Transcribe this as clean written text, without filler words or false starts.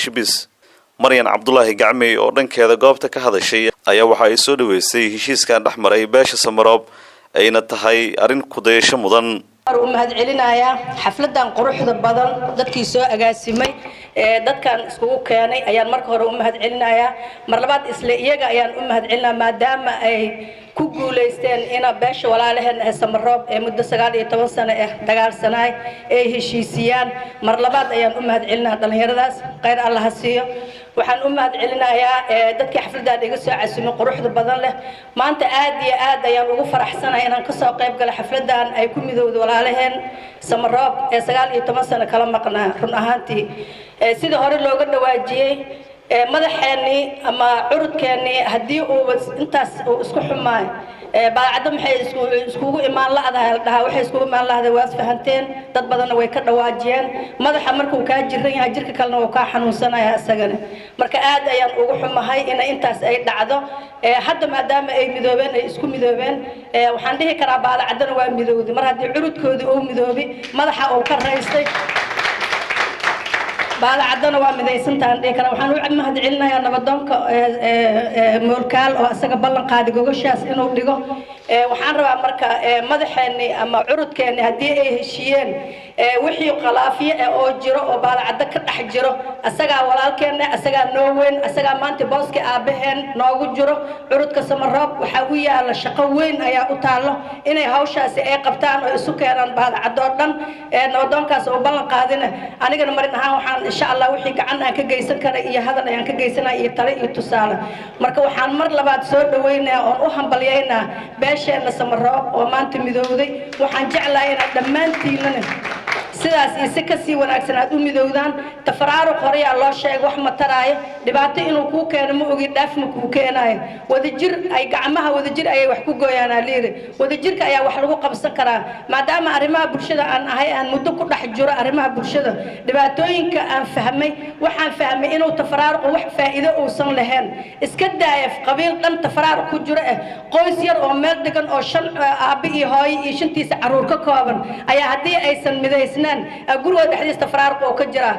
shibis Maryan Cabdullaahi Gacmi oo dhankeeda goobta ka hadashay ayaa waxa ay soo dhaweysay heshiiskan dhexmaray beesha Samaroob ayna tahay arin ku dayasho mudan umahad celinaya xafladan quruxda badan dadkii soo agaasimay dadkan isku keenay ayaan marka hore umahad celinaya mar labaad isla iyaga ayaan umahad celinaa maadaama ay ku guuleysteen ina beesha walaalaheen Samaroob ee muddo 19 sano dagaalsanay ay heshiisiyaan mar labaad ayaan umahad celinaa dhalinyaradaas khayr Allah ha siiyo waxaan umahad celinayaa dadkii xafladan iga soo casuumay quruxda badan leh maanta aad iyo aad ayaan ugu faraxsanahay inaan ka soo qayb galo xafladan ay ku midowdo walaalaheen Samaroob ee 19 sano kala maqnaa run ahaantii sida hore looga dhawaajiyay madaxeeni ama curudkeeni hadii uu intaas isku xumaay baacada maxay iskugu imaan laadahay dhaha waxay iskugu imaan lahaday waas fahanteen dad badan way ka dhawaajiyeen madaxa markuu ka jiran yahay jirka kalena uu ka xanuunsanayaa asagana marka aad ayaan ugu xumahay in intaas ay dhacdo hadda maadaama ay midoobeen ay isku midoobeen waxaan dhihi karaa baacadana waa midowdi mar hadii curudkoodi uu midoobi madaxa uu ka raystay baacadana waa midaysantaan dhihi karaa waxaan u mahad celinayaa nabadoonka moolkaal oo asaga ballan qaaday gogoshaas inuu dhigo waxaan rabaa marka madaxeeni ama curudkeeni hadii ay heshiyeen wixii qalaafiye oo jiro oo baacada ka dhax jiro asaga walaalkeena asaga noo weyn asaga maanta booska aabaheen noogu jiro curudka Samaroob waxa uu yaala shaqo weyn ayaa u taalo inay hawshaasi ay qabtaan oo isu keenaan baacado dhan nabadoonkaas oo ballan qaadina anigana marin ahaan waxaan insha Allah wixii gacan aan ka geysan kara iyo hadal ayaan ka geysanaa iyo talo iyo tusaale marka waxaan mar labaad soo dhaweynaa oo u hambalyeynaa beesheena Samaroob oo maanta midowday waxaan jeclahay in dhammaantiinna sidaas si ka sii wanaagsan aad u midowdaan tafaraaro qoriya loo sheeg wax ma taraayo dhibaato inuu ku keeno ma ogi dhaaf ma ku keenayo wadajir ay gacmaha wadajir ay wax ku gooyaan aliire wadajirka ayaa wax lagu qabsan karaa maadaama arimaha bulshada aan ahay aan muddo ku dhax jiro arimaha bulshada dhibaatooyinka aan fahmay waxaan fahmay inuu tafaraaro wax faa'iido uusan lahayn iska daayaf qabiil dhan tafaraaro ku jiro qoys yar oo meel degan oo shan aabe iyo hooyo iyo shantiisa caruur ka kooban ayaa hadii aysan midaysnaan guriga dhexdiisa tafaraaro oo ka jira